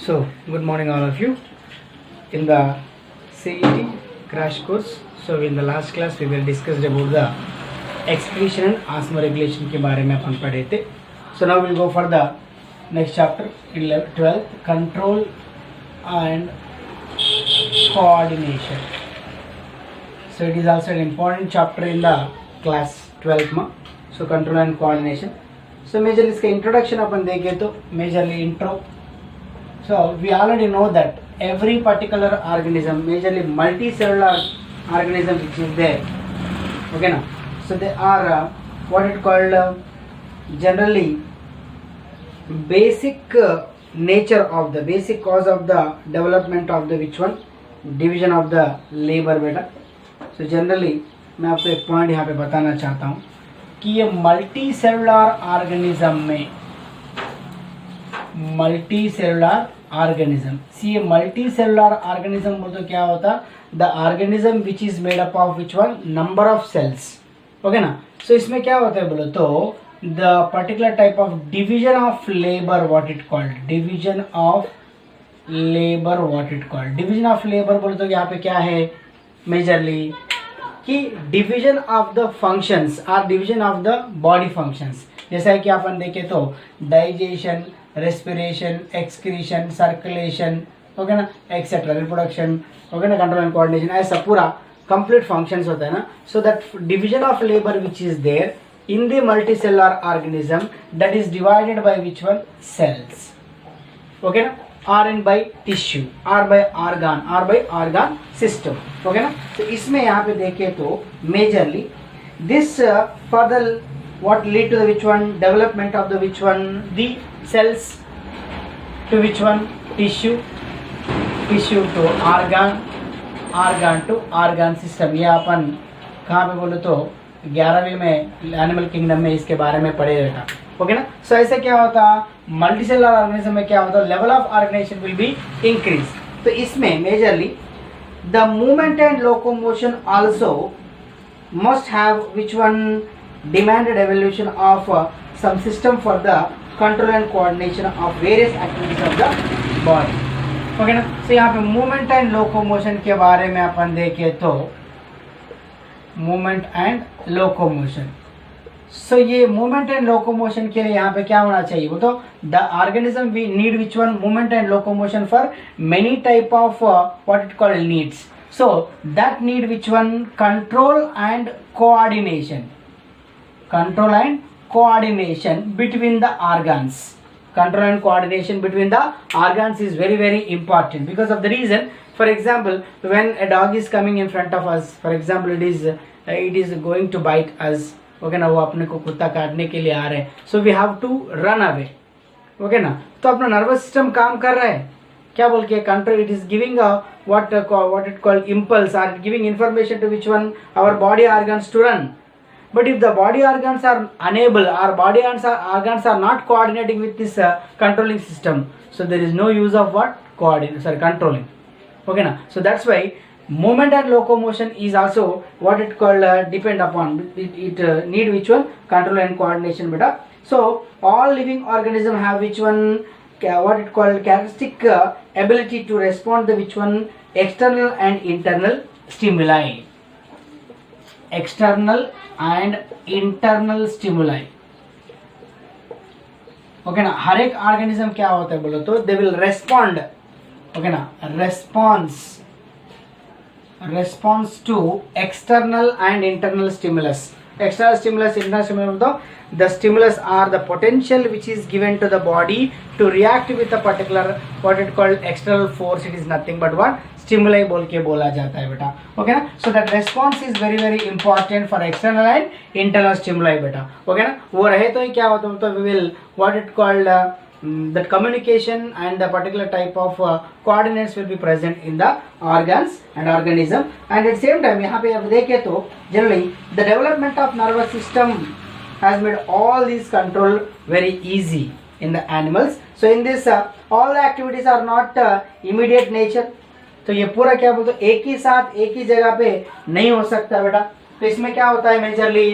So, good morning all of you. In the CET crash course, so in the last class we will discuss about the excretion and osmoregulation के बारे में अपन पढ़े थे. So now we'll go for the next chapter, 12th, control and coordination. So it is also an important chapter in the class 12 में. So control and coordination. So majorly इसका introduction अपन देखें तो majorly intro. So we already know that every particular organism, majorly multicellular organism which is there, okay now. So they are what it called generally basic nature of the basic cause of the development of the which one division of the labor beta. So generally मैं आपको एक point यहाँ पे बताना चाहता हूँ कि ये मल्टी सेलुलर ऑर्गेनिज्म में मल्टी सेलुलर ऑर्गेनिज्म सी ये मल्टी सेलुलर ऑर्गेनिज्म बोल तो क्या होता the organism which is made up of which one number of cells okay ना. सो इसमें क्या होता है बोलो तो the particular type of division of labour what it called division of labour what it called division of labour बोलो तो यहाँ पे क्या है मेजरली कि डिवीजन ऑफ द फंक्शंस और division of the body functions. जैसा है कि अपन देखें तो digestion, respiration, excretion, circulation, okay ना, एक्सेट्रा, रिप्रोडक्शन, ओके ना, कंट्रोल एंड कोऑर्डिनेशन, ऐसा पूरा कंप्लीट फंक्शंस होता है ना. So that division of labour which is there in the multicellular organism that is divided by which one cells, okay ना, or in by tissue or by organ system, okay ना. तो इसमें यहाँ पे देखें तो majorly this further what lead to the which one development of the which one the cells to which one tissue to organ to organ system. ये अपन कहाँ पे बोलो तो 11वीं में एनिमल किंगडम में इसके बारे में पढ़े रहता, ओके ना. सो ऐसे क्या होता मल्टीसेलुलर ऑर्गेनिज्म में क्या होता level of organisation will be increase. तो इसमें majorly the movement and locomotion also must have which one demanded evolution of some system for the control and coordination of various activities of the body, okay ना. So यहाँ पे movement and locomotion के बारे में अपन देखें तो movement and locomotion. सो ये movement and locomotion के लिए यहाँ पे क्या होना चाहिए वो तो the organism we need which one movement and locomotion for many type of what it called needs. So that need which one control and coordination between the organs. Control and coordination between the organs is very very important because of the reason, for example, when a dog is coming in front of us, for example it is going to bite us, okay ना, वो अपने को कुत्ता काटने के लिए आ रहे हैं, so we have to run away, okay ना. तो अपना नर्वस सिस्टम काम कर रहा है क्या बोल के control, it is giving what it called impulse or giving information to which one our body organs to run. But if the body organs are unable, our body organs are not coordinating with this controlling system, so there is no use of what controlling. Okay na. So that's why movement and locomotion is also what it called depend upon it need which one control and coordination beta. So all living organism have which one what it called characteristic ability to respond the which one external and internal stimuli. External and internal stimuli, okay ना. हर एक organism क्या होता है बोलो तो they will respond, okay ना, response to external and internal stimulus. External stimulus, internal stimulus, the stimulus are the potential which is given to the body to react with a particular what it called external force. It is nothing but what stimuli बोल के बोला जाता है बेटा, okay ना. So that response is very very important for external and internal stimuli बेटा, okay ना. वो रहे तो ही क्या होता है तो we will what it called that communication and the particular type of coordinates will be present in the organs and organism. And at the same time यहाँ पे अब देखें तो generally the development of nervous system has made all these control very easy in the animals. So in this all the activities are not immediate nature. तो ये पूरा क्या बोलते हैं एक ही साथ एक ही जगह पे नहीं हो सकता बेटा. तो इसमें क्या होता है majorly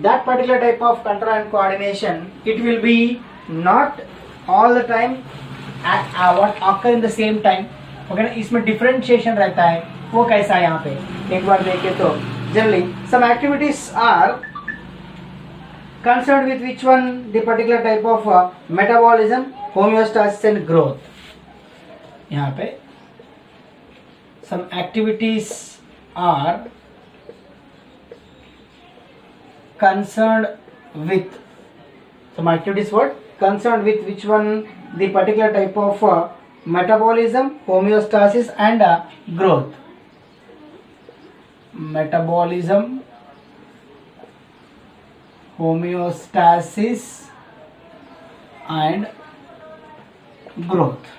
that particular type of control and coordination, it will be not all the time what occur in the same time, okay ना, इसमें डिफरेंशिएशन रहता है, वो कैसा है यहाँ पे एक बार देखें तो generally some activities are concerned with which one the particular type of metabolism, homeostasis and growth. यहाँ पे some activities are concerned with, some activities what concerned with which one the particular type of metabolism, homeostasis and growth. Metabolism, homeostasis and growth,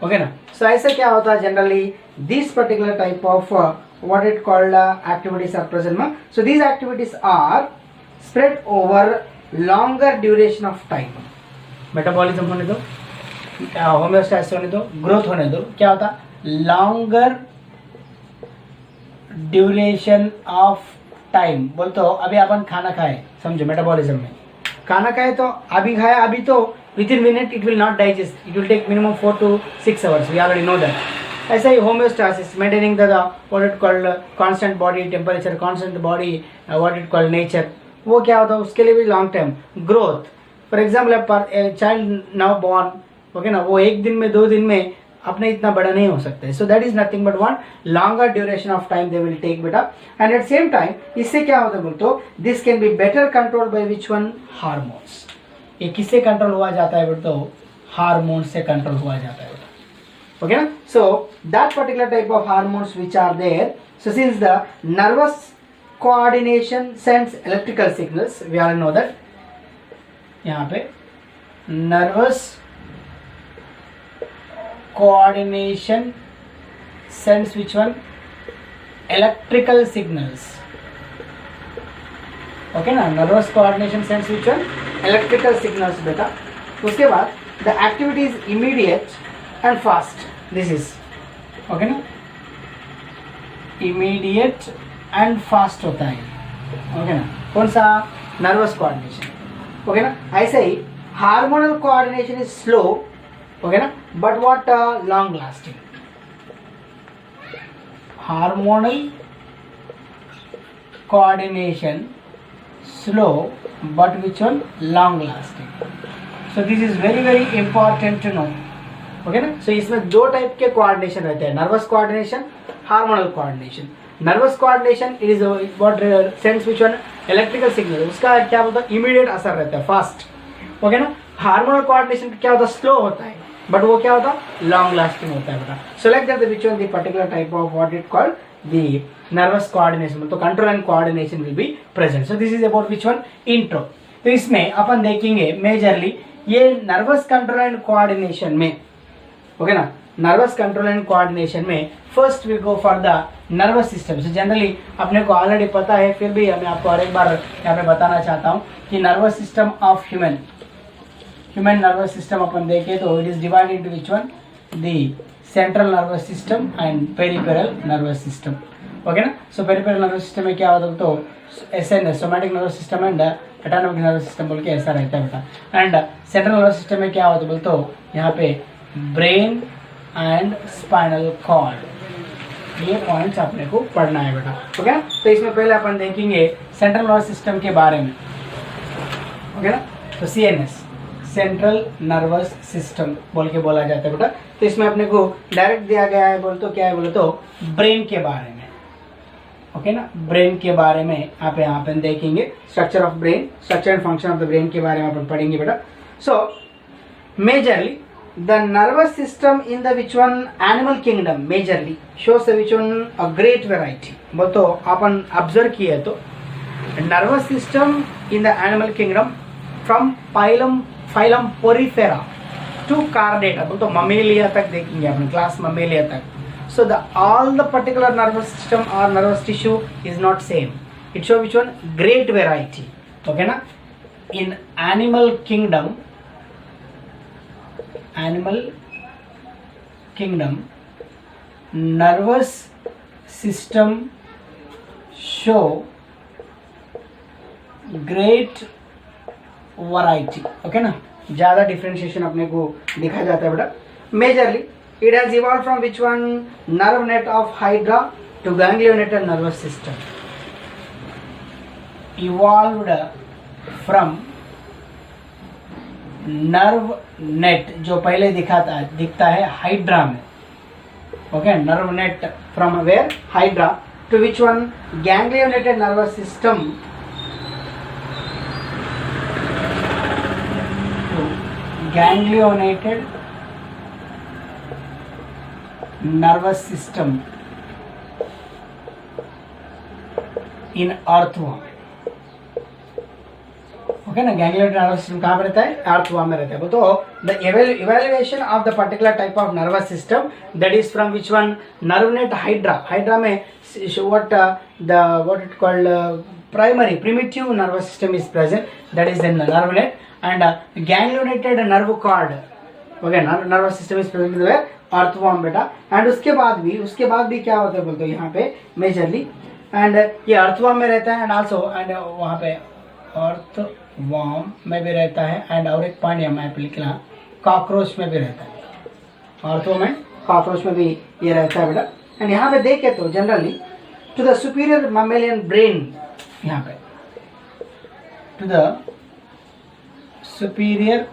okay ना. सो ऐसे क्या होता है generally this particular type of what it called activities are present. So these activities are spread over longer duration of time. Metabolism होने दो, homeostasis होने दो, growth होने दो, क्या होता लॉन्गर ड्यूरेशन ऑफ टाइम. बोल तो अभी अपन खाना खाए, समझो मेटाबॉलिज्म में खाना खाए तो अभी खाया, अभी तो within minute it will not digest, it will take minimum 4 to 6 hours, we already know that. ऐसा ही homeostasis, maintaining the what it called constant body temperature, constant body what it called nature, वो क्या होता है उसके लिए भी long time. Growth for example child now born, okay ना, वो एक दिन में 2 दिन में अपने इतना बड़ा नहीं हो सकता है. So that is nothing but one longer duration of time they will take बेटा. एंड एट सेम टाइम इससे क्या होता है बोल तो this can be better control by which one hormones. ये किससे कंट्रोल हुआ जाता है बोल तो हार्मोन से कंट्रोल हुआ जाता है. ओके ना. So that particular type of hormones which are there. So since the nervous coordination sends electrical signals, we all know that. यहाँ पे nervous coordination sends which one electrical signals, okay ना. nervous coordination sends which one electrical signals बेटा. उसके बाद the activity is immediate and fast, this is okay ना, immediate and fast होता है, okay ना. कौन सा nervous coordination, okay ना. ऐसे ही hormonal coordination is slow, okay ना, but what long lasting. Hormonal coordination slow but which one long lasting. So this is very very important to know, okay ना. So इसमें 2 type के coordination रहते हैं, nervous coordination, hormonal coordination. Nervous coordination it is what sense which one electrical signal, उसका क्या होता है immediate असर रहता है, फास्ट, ओके ना. हार्मोनल कोऑर्डिनेशन क्या होता है स्लो होता है, बट वो क्या होता है लॉन्ग लास्टिंग होता है बेटा. So like that which one the particular type of what it called the nervous coordination, तो control and coordination will be present. So this is about which one intro. तो इसमें अपन देखेंगे मेजरली ये nervous control and coordination में, okay ना, nervous control and coordination में first we go for the nervous system. So generally अपने को ऑलरेडी पता है, फिर भी मैं आपको और एक बार यहाँ पे बताना चाहता हूँ कि nervous system of human nervous system अपन देखें तो it is divided into which one the central nervous system and peripheral nervous system, okay ना. सो पेरिफेरल नर्वस सिस्टम में क्या होता है तो SNS somatic nervous system and autonomic nervous system बोल के ऐसा रहता है बेटा. एंड सेंट्रल नर्वस सिस्टम में क्या होता है बोल तो यहाँ पे ब्रेन एंड स्पाइनल कॉर्ड, ये पॉइंट्स अपने को पढ़ना है बेटा, ओके ना. तो इसमें पहले अपन देखेंगे सेंट्रल नर्वस सिस्टम के बारे में, ओके ना. तो सीएनएस सेंट्रल नर्वस सिस्टम बोल के बोला जाता है बेटा. तो इसमें अपने को डायरेक्ट दिया गया है बोल तो क्या है बोले तो ब्रेन के बारे में, ओके ना. ब्रेन के बारे में आप यहाँ पे देखेंगे structure of brain, structure and function of the brain के बारे में अपन पढ़ेंगे बेटा. So majorly the nervous system in the which one animal kingdom majorly shows the which one a great variety. बोल तो अपन ऑब्जर्व किए तो nervous system in the animal kingdom from phylum Porifera to Chordata, बोल तो Mammalia तक देखेंगे अपन, class Mammalia तक. So the all the particular nervous system or nervous tissue is not same. It shows which one great variety, okay ना. In animal kingdom nervous system show great variety, okay ना. ज़्यादा differentiation अपने को दिखा जाता है बेटा. Majorly, it has evolved from which one? Nerve net of hydra to ganglionated nervous system. Evolved from nerve net जो पहले दिखता है हाइड्रा में, okay, nerve net from where? Hydra to which one? Ganglionated nervous system, to ganglionated nervous system in earthworm, okay ना। Ganglionated nervous system कहाँ पे रहता है? अर्थवर्म में रहता है। तो the evaluation of the particular type of nervous system that is from which one? Nerve net hydra. Hydra में what it called primary primitive nervous system is present, that is in the nerve net, and ganglionated nerve cord, okay, nervous system is present in the earthworm बेटा। and उसके बाद भी क्या होता है बोलते हो यहाँ पे मेजरली, एंड ये अर्थवर्म में रहता है, एंड आल्सो एंड वहाँ पे अर्थवर्म में भी रहता है, एंड और एक पॉइंट यहाँ पे लिखना, कॉकरोच में भी रहता है। अर्थवर्म एंड कॉकरोच में भी ये रहता है बेटा। एंड यहाँ पे देखे तो generally to the superior mammalian brain, यहाँ पे to the superior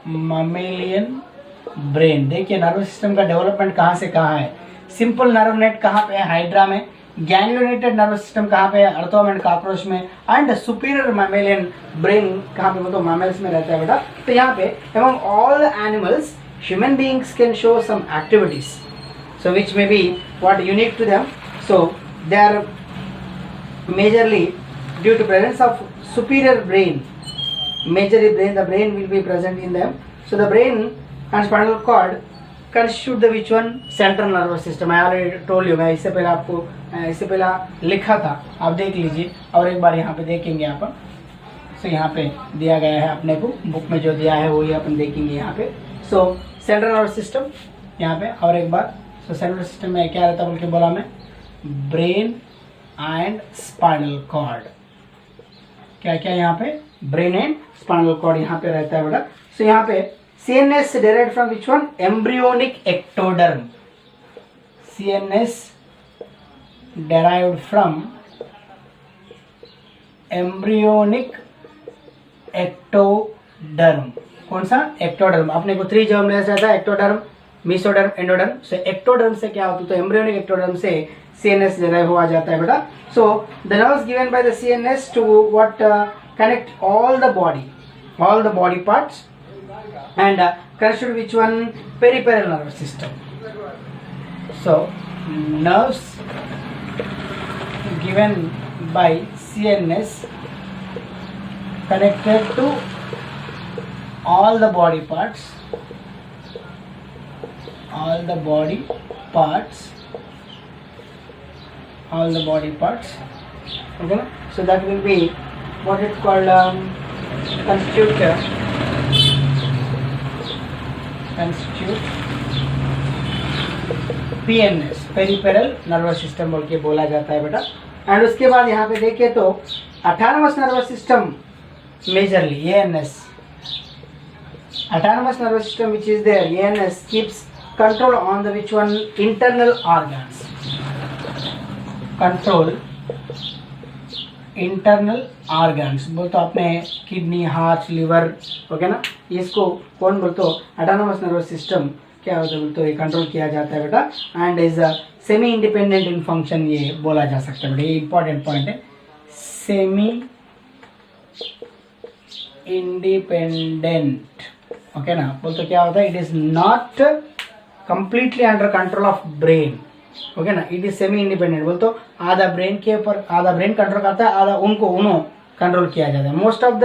mammalian brain, देखिए नर्वस सिस्टम का डेवलपमेंट कहाँ से कहाँ है। सिंपल नर्व नेट कहाँ पे है? हाइड्रा में। गैंग्लियोनेटेड नर्वस सिस्टम कहाँ पे है? अर्थवर्म एंड कॉकरोच में। एंड सुपीरियर ममेलियन ब्रेन कहाँ पे? तो मैमल्स में रहता है बेटा। तो यहाँ पे among all the animals, human beings can show some activities, so which may be what unique to them. So they are majorly due to presence of superior brain. Majorly brain, the brain will be present in them. So the brain and spinal cord constitute the which one? Central nervous system. I already told you, मैं इससे पहले लिखा था, आप देख लीजिए और एक बार यहाँ पे देखेंगे यहाँ पर। सो यहाँ पे दिया गया है अपने को, बुक में जो दिया है वही अपन देखेंगे यहाँ पे। सो सेंट्रल नर्वस सिस्टम यहाँ पे, और एक बार सो सेंट्रल सिस्टम में क्या रहता है बोल के बोला मैं? Brain and spinal cord. क्या क्या यहाँ पे? ब्रेन एंड स्पाइनल कॉर्ड यहाँ पे रहता है बेटा। सो यहाँ पे CNS derived from which one? Embryonic ectoderm. CNS derived from embryonic ectoderm. कौन सा? एक्टोडर्म। अपने को 3 जर्म लेस रहता है, ectoderm, mesoderm, endoderm. So ectoderm से क्या होता है? तो एम्ब्रियोनिक एक्टोडर्म से CNS डेराइव हुआ जाता है बेटा। So the nerves given by the CNS to what? Connect all the body parts and constitute which one? Peripheral nervous system. So nerves given by CNS connected to all the body parts, okay. So that will be what it called constitute PNS, peripheral nervous system बोल के बोला जाता है बेटा। And उसके बाद यहाँ पे देखे तो autonomous nervous system majorly ANS, autonomous nervous system which is there, ANS, keeps control on the which one? Internal organs. Control internal organs बोलते अपने किडनी, हार्ट, लिवर, ओके ना। इसको कौन बोलते? ऑटोनमस नर्वस सिस्टम क्या होता है बोलते? ये कंट्रोल किया जाता है बेटा। And is semi independent in function, ये बोला जा सकता है बेटा। ये इंपॉर्टेंट पॉइंट है, सेमी इंडिपेंडेंट, ओके ना। बोलते क्या होता है? It is not completely under control of brain, okay ना। इट इज सेमी इंडिपेंडेंट बोल तो आधा ब्रेन के ऊपर, आधा ब्रेन कंट्रोल करता है, आधा उन्हों कंट्रोल किया जाता है। Most of the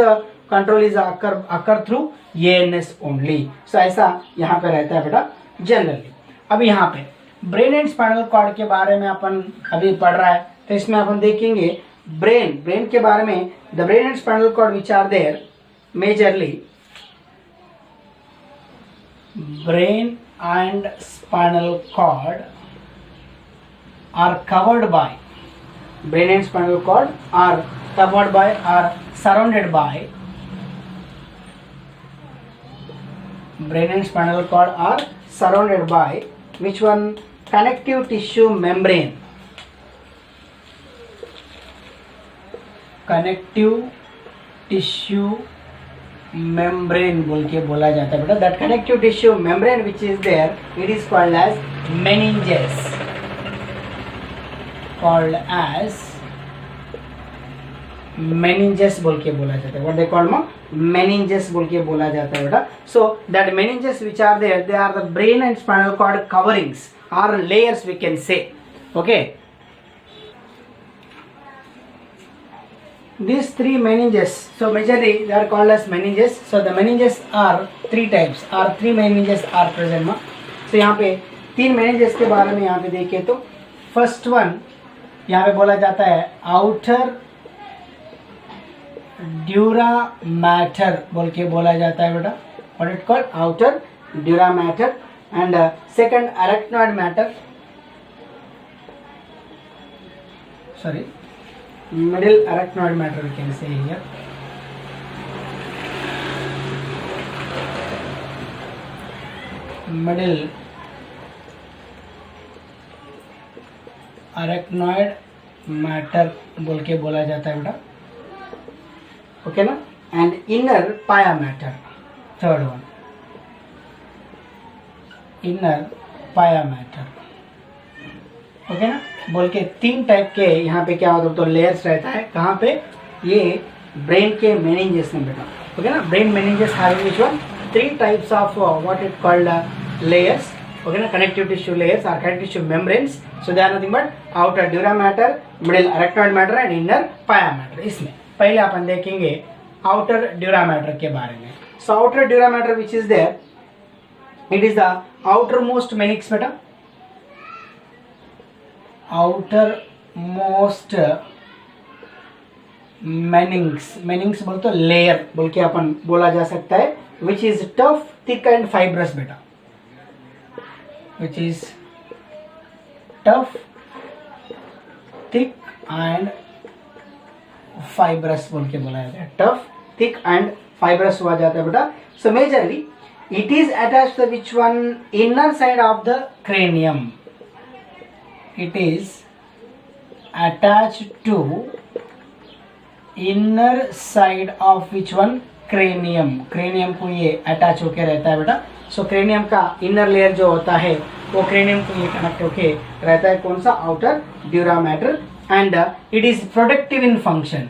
control is occur through ANS ओनली। सो ऐसा यहाँ पे रहता है बेटा जनरली। अब यहाँ पे ब्रेन एंड स्पाइनल कॉर्ड के बारे में अपन अभी पढ़ रहा है, तो इसमें अपन देखेंगे ब्रेन के बारे में। The brain and spinal cord which are there majorly, brain and spinal cord are covered by, brain and spinal cord are covered by, are surrounded by brain and spinal cord are surrounded by which one? Connective tissue membrane. Connective tissue membrane बोल के बोला जाता है बेटा. That connective tissue membrane which is there, it is called as meninges. Called as meninges बोल के बोला जाता है. व्हाट दे कॉल्ड मेनिंजेस बोल के बोला जाता है बेटा. So that meninges which are there, they are the brain and spinal cord coverings और layers we can say. Okay, these three meninges, so majorly they are called as meninges. So the meninges are three types, or three meninges are present ma. So यहाँ पे तीन meninges के बारे में यहाँ पे देखें तो first one यहाँ पे बोला जाता है outer dura mater बोल के बोला जाता है बेटा. what it called? outer dura mater. and second arachnoid matter, sorry, middle arachnoid matter we can say here. Middle arachnoid matter बोल के बोला जाता है बेटा. ओके ना. And inner pia matter, third one, inner pia matter. Okay ना. बोल के तीन टाइप के यहाँ पे क्या होता है तो लेयर्स रहता है. कहाँ पे? ये ब्रेन के मेनिंजेस में बेटा. ओके ना. Brain meninges having which one? Three types of what it called layers. Okay ना. कनेक्टिव टिश्यू लेयर्स और connective tissue membranes. So they are nothing but outer dura mater, middle arachnoid mater and inner pia mater. इसमें पहले अपन देखेंगे outer dura matter के बारे में. So outer dura mater which is there, it is the outer most meninx बेटा. Outer most मेनिंग्स बोल तो layer बोल के अपन बोला जा सकता है. Which is tough, thick and fibrous बेटा. Which is tough, thick and fibrous बोल के बोला जाता है. टफ, थिक एंड फाइब्रस हुआ जाता है बेटा. So majorly it is attached to which one? Inner side of the cranium. It is attached to inner side of which one? cranium. cranium को ये अटैच होके रहता है बेटा. सो cranium का इनर लेयर जो होता है वो cranium को ये कनेक्ट होके रहता है. कौन सा? Outer dura matter. And it is protective in function.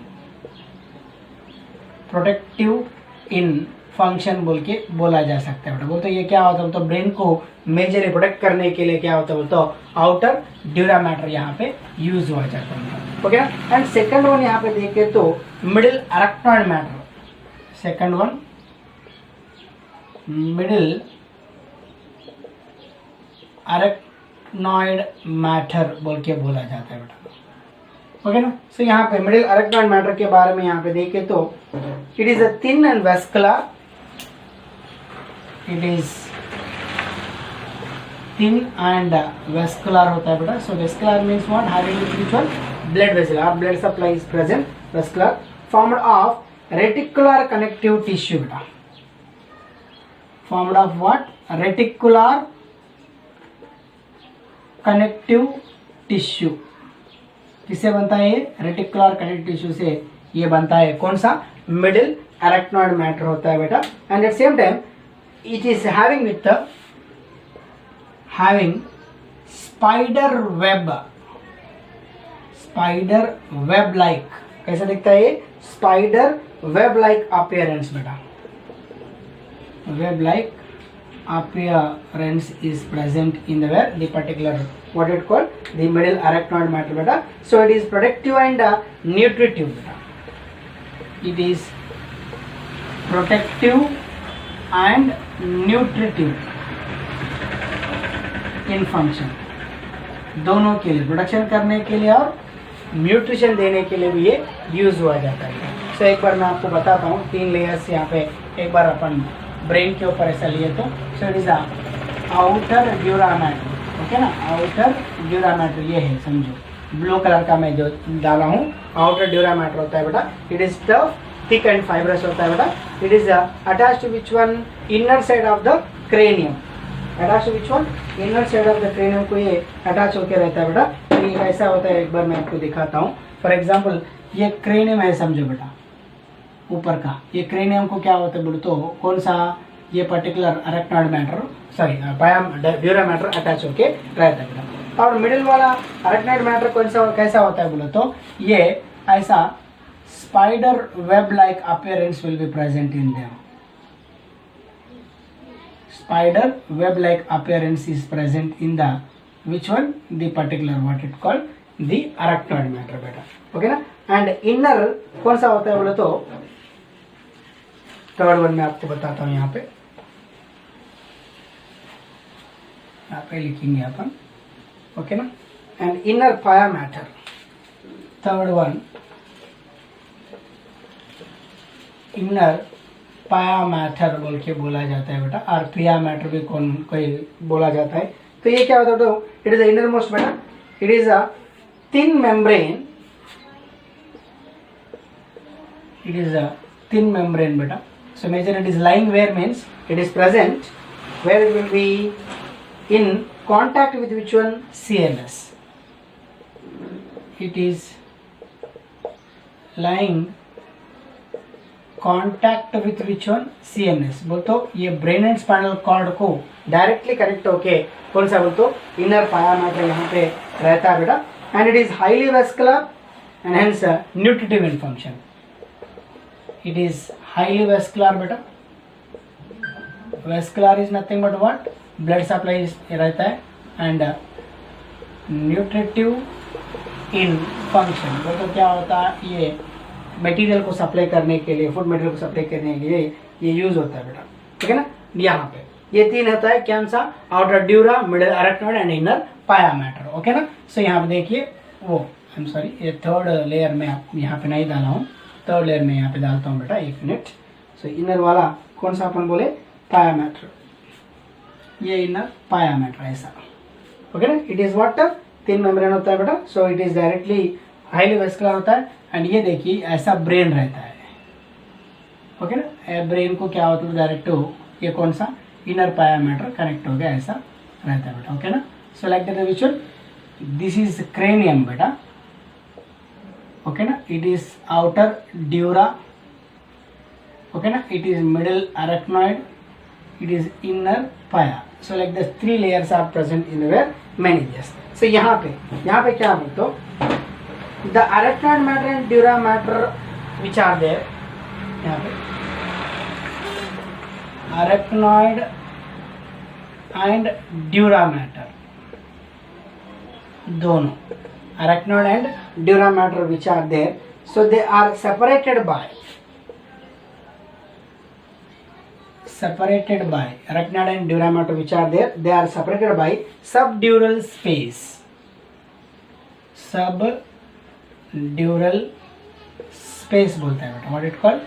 Protective in function बोल के बोला जा सकता है बेटा. बोलते ये क्या होता है तो ब्रेन को मेजरली प्रोटेक्ट करने के लिए क्या होता है बोलते आउटर ड्यूरा मैटर यहाँ पे यूज हुआ जाता है. ओके. एंड सेकंड वन यहाँ पे देखे तो middle arachnoid matter. Second one middle arachnoid matter बोल के बोला जाता है बेटा. ओके ना. सो यहाँ पे मिडिल अरेक्नॉइड मैटर के बारे में यहाँ पे देखे तो it is a thin and vascular. It is thin and vascular होता है बेटा. So vascular means what? Having which one? Blood vessel और blood supply is present. Vascular formed of reticular connective tissue बेटा. Formed of what? Reticular connective tissue. किससे बनता है ये? Reticular connective tissue से ये बनता है. कौन सा? मिडिल अरेक्नॉइड मैटर होता है बेटा. And at same time it is having with having spider web like. कैसा दिखता है ये? spider web like appearance बेटा. web like appearance is present in the particular what it called? The middle arachnoid matter beta. So it is protective and nutritive beta. It is protective and nutritive in function. दोनों के लिए, production करने के लिए और nutrition देने के लिए भी ये यूज हुआ जाता है. सो एक बार मैं आपको बताता हूँ 3 लेयर्स यहाँ पे. एक बार अपन ब्रेन के ऊपर ऐसा लिए तो सो it is outer dura matter. Okay ना, आउटर ड्यूरा मैटर ये है, समझो ब्लू कलर का मैं जो डाला हूँ आउटर ड्यूरा मैटर होता है बेटा. It is tough, thick and fibrous होता है बेटा. It is attached to which one, inner side of the cranium. Attach to which one, inner side of the cranium को ये अटैच होकर रहता है बेटा. तो ये ऐसा होता है, एक बार मैं आपको दिखाता हूँ. फॉर एग्जाम्पल ये क्रेनियम है समझो बेटा, ऊपर का. ये क्रेनियम को क्या होता है बोलो तो कौन सा, ये particular arachnoid matter, sorry dura mater attach होके रहता है बेटा. और मिडिल वाला अरेक्नॉइड मैटर कौन सा कैसा होता है बोलो तो ये ऐसा spider web like appearance will be present in them. Spider web like appearance is present in the which one, the particular what it called the arachnoid matter बेटा. ओके ना. एंड इनर कौन सा होता है बोले तो थर्ड वन मैं आपको बताता हूँ. यहाँ पे लिखेंगे अपन. ओके ना. And inner pia matter, third one inner pia matter बोल के बोला जाता है बेटा. और पिया मैटर भी कोई बोला जाता है. तो ये क्या होता है तो it is the inner most बेटा. It is a thin membrane. It is a thin membrane बेटा. So major it is lying where means it is present where it will be in contact with which one, CNS. It is lying contact with which one, CNS. बोल तो ये brain and spinal cord को directly connect होके कौन सा बोल तो inner pia matter यहाँ पे रहता है बेटा. And it is highly vascular and hence nutritive in function. It is highly vascular बेटा. Vascular is nothing but what, blood supply रहता है. एंड न्यूट्रिटिव इन फंक्शन बोल तो क्या होता है, ये मटेरियल को सप्लाई करने के लिए, फूड मटेरियल को सप्लाई करने के लिए ये यूज होता है बेटा. ठीक है ना. यहाँ पे ये तीन होता है, कौन सा, outer dura, middle arachnoid and inner pia matter. Okay ना. सो यहाँ पे देखिए वो आई एम सॉरी, ये थर्ड लेयर में यहाँ पे नहीं डाला हूँ, थर्ड लेयर में यहाँ पे डालता हूँ बेटा, एक मिनट. सो इनर वाला कौन सा अपन बोले, पाया मैटर. ये इनर पाया मैटर ऐसा. ओके ना. इट इज वाटर, तीन मेम्ब्रेन होता है बेटा. So it is directly highly vascular होता है. एंड ये देखिए ऐसा ब्रेन रहता है. ओके ना. ब्रेन को क्या होता है डायरेक्ट ये कौन सा, इनर पाया मैटर कनेक्ट हो गया, ऐसा रहता है बेटा. ओके ना. So like that visual, this is cranium बेटा. ओके ना. It is outer dura. Okay ना. It is middle arachnoid. It is inner pia. So like the three layers are present in where meninges. सो यहाँ पे क्या बोलते हो, the arachnoid matter and dura matter which are there. यहाँ पे arachnoid and dura matter दोनों, arachnoid and dura matter which are there. So they are separated by arachnoid and dura matter which are there. They are separated by subdural space. ड्यूरल space बोलते हैं बेटा. What it called,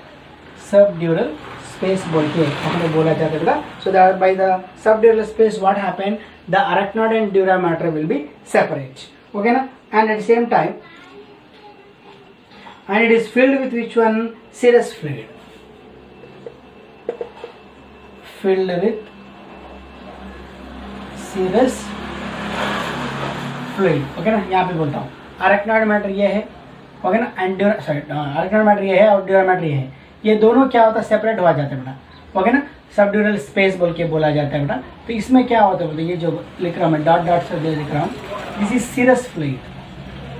सब dural space बोल के हमने बोला जाता है बेटा. So that by the sub dural space what happen, the arachnoid and dura mater will be separate. Okay ना. And at the same time and it is filled with which one, serous fluid. Filled with serous fluid. Okay ना. यहाँ पे बोलता हूँ arachnoid matter ये है. Okay ना. And arachnoid matter ये है और ड्यूरा मैटर ये है. ये दोनों क्या होता है, सेपरेट हो जाते हैं बेटा. ओके ना. सबड्यूरल स्पेस बोल के बोला जाता है बेटा. तो इसमें क्या होता है बोलते, ये जो लिख रहा हूँ मैं डॉट डॉट से जो लिख रहा हूँ, दिस इज सीरस फ्लूइड.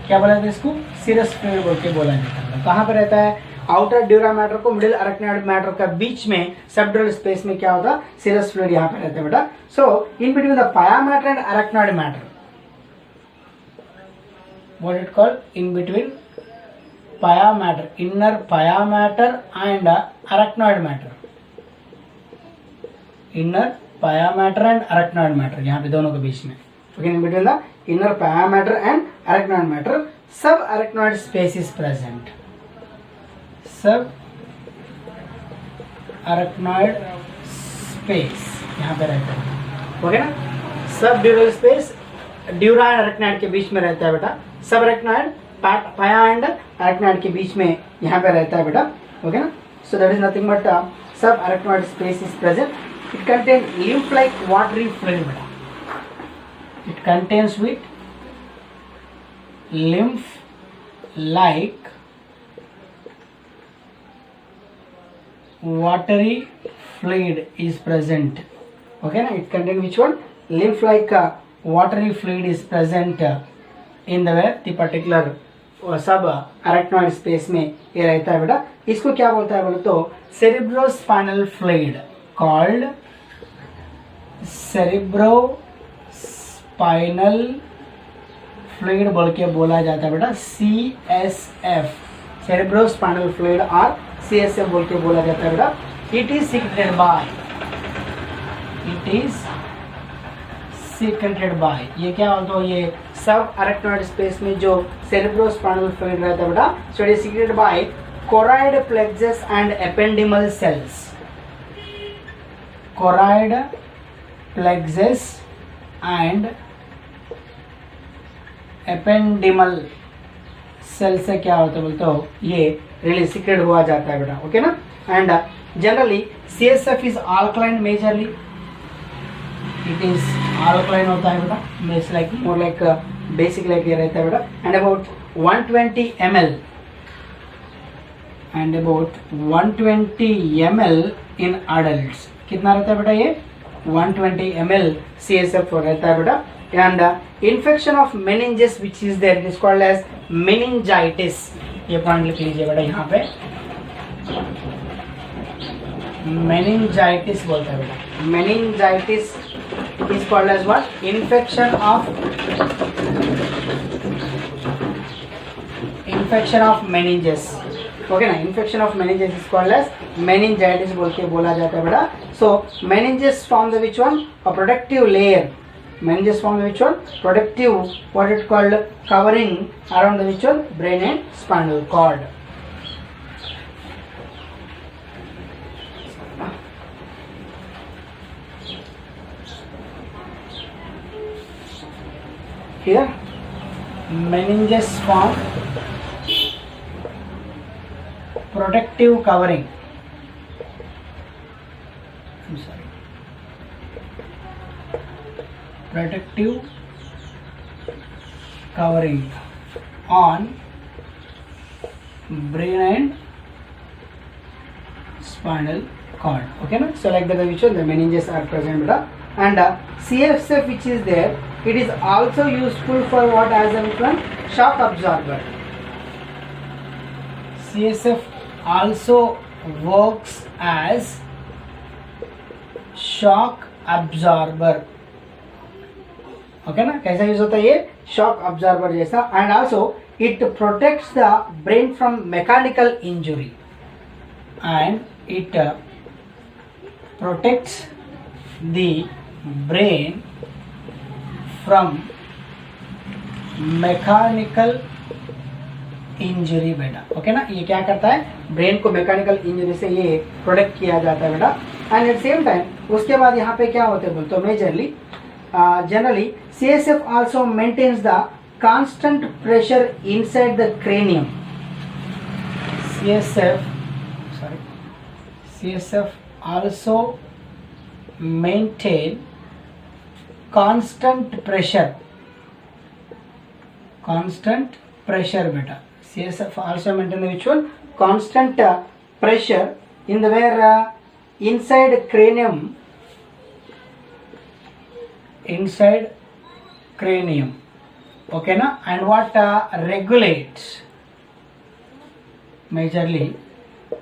क्या बोला जाता है इसको, सीरस फ्लूइड बोल के बोला जाता है. कहाँ पे रहता है, आउटर ड्यूरा मैटर को मिडिल अरेक्नॉइड मैटर का बीच में सबड्यूरल स्पेस में क्या होता है, सीरस फ्लूइड यहाँ पे रहता है बेटा. सो इन बिटवीन द पाया matter and arachnoid matter, what it called, in between paya matter, inner paya matter and arachnoid matter. Inner paya matter and arachnoid matter, यहाँ पे दोनों के बीच में. Okay, in between the inner paya matter and arachnoid matter, sub arachnoid space is present. Sub arachnoid space यहाँ पे रहता है. Okay ना. सब dural space dura and arachnoid के बीच में रहता है बेटा. सब अरेक्नॉइड पाया एंड अरेक्नॉइड के बीच में यहाँ पे रहता है बेटा. Okay na? So that is nothing but subarachnoid space is present. It contains lymph-like watery fluid. It contains with lymph-like watery fluid is present. Okay na? It contains which one? Lymph-like watery fluid is present in the particular सब arachnoid space में ये रहता है बेटा. इसको क्या बोलता है बोले तो cerebrospinal fluid, called cerebrospinal fluid बोल के बोला जाता है बेटा. CSF, सेरिब्रोस्पाइनल फ्लूइड और CSF बोल के बोला जाता है बेटा. इट इज सीक्रेटेड बाय, ये क्या बोलते हो, ये सब अरेक्नॉइड स्पेस में जो सेरिब्रोस्पाइनल फ्लूइड रहता है बेटा, so it is secreted by choroid plexus and ependymal cells. Choroid plexus and ependymal cell से क्या होता है बोलते हो, ये रिलीज सीक्रेट हुआ जाता है बेटा. ओके ना. And generally CSF is alkaline majorly, it is alkaline होता है बेटा. It's like more like basic like ये रहता है बेटा. And about 120 ml in adults. कितना रहता है बेटा ये? 120 ml CSF रहता है बेटा. And infection of meninges which is there, it is called as meningitis. ये पॉइंट लिख लीजिए बेटा यहाँ पे. मेनिंजाइटिस बोलता है बेटा. मेनिंजाइटिस is called as what? Infection of meninges. Okay ना. Infection of meninges is called as meningitis बोल के बोला जाता है बेटा. So meninges form the which one? A protective layer. Meninges form the which one? Protective, what it called, covering around the which one? Brain and spinal cord. Here meninges form protective covering. I'm sorry. Protective covering on brain and spinal cord. Okay na? So like that which one the meninges are present beta. And CSF which is there, it is also useful for what as a which one? Shock absorber. CSF also works as shock absorber. Okay ना. कैसा use होता है ये? Shock absorber जैसा. And also it protects the brain from mechanical injury, and it protects the brain from mechanical injury बेटा. Okay ना. ये क्या करता है? ब्रेन को मैकेनिकल इंजरी से ये प्रोटेक्ट किया जाता है बेटा. एंड एट सेम टाइम उसके बाद यहाँ पे क्या होते हैं बोलते हो, majorly generally CSF also maintains the constant pressure inside the cranium. CSF also maintain constant pressure beta. CSF also maintain which one? Constant pressure in the where inside cranium. Okay na. And what regulates, majorly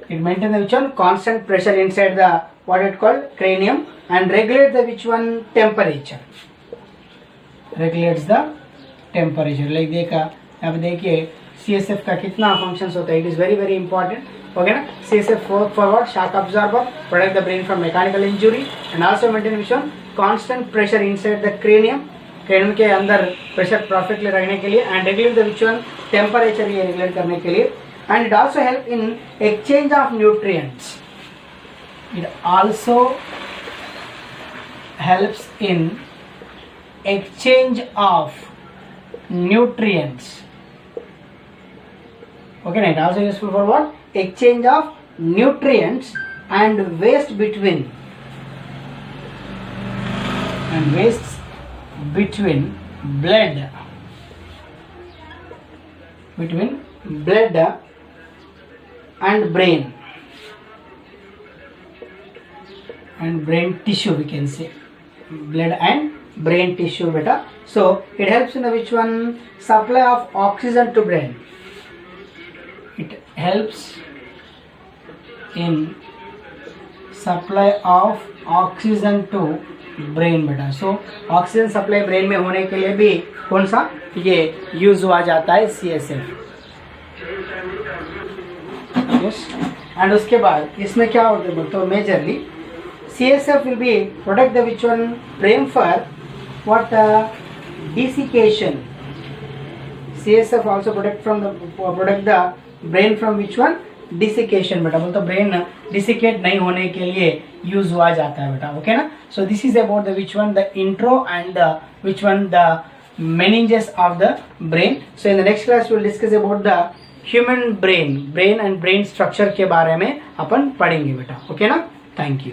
it maintains the which one? Constant pressure inside the what it called cranium, and regulates the which one? Temperature. Regulates the temperature. Like देखा यहाँ पे देखिए CSF का कितना functions होता है. It is very very important. Okay ना. CSF for what? Shock absorber, protect the brain from mechanical injury, and also maintain which one? Constant pressure inside the cranium. cranium के अंदर प्रेशर परफेक्टली रखने के लिए, and regulate the which one? Temperature ये regulate करने के लिए. And it also help in exchange of nutrients. It also helps in exchange of nutrients. Okay, it also useful for what? Exchange of nutrients and waste between blood and brain tissue, we can say blood and brain tissue beta. So it helps in the which one? Supply of oxygen to brain. It helps in supply of oxygen to brain बेटा. So oxygen supply brain में होने के लिए भी कौन सा ये use हुआ जाता है? CSF. यस. एंड उसके बाद इसमें क्या होता है तो majorly CSF will be protect the which one? Brain for what? Desiccation. CSF also protect the brain from which one? Desiccation बेटा. बोलते ब्रेन डिसिकेट नहीं होने के लिए यूज हुआ जाता है बेटा. ओके ना. सो this is about the which one? The intro and which one? The meninges of the brain. So in the next class we will discuss about the human brain and brain structure के बारे में अपन पढ़ेंगे बेटा. Okay ना. Thank you.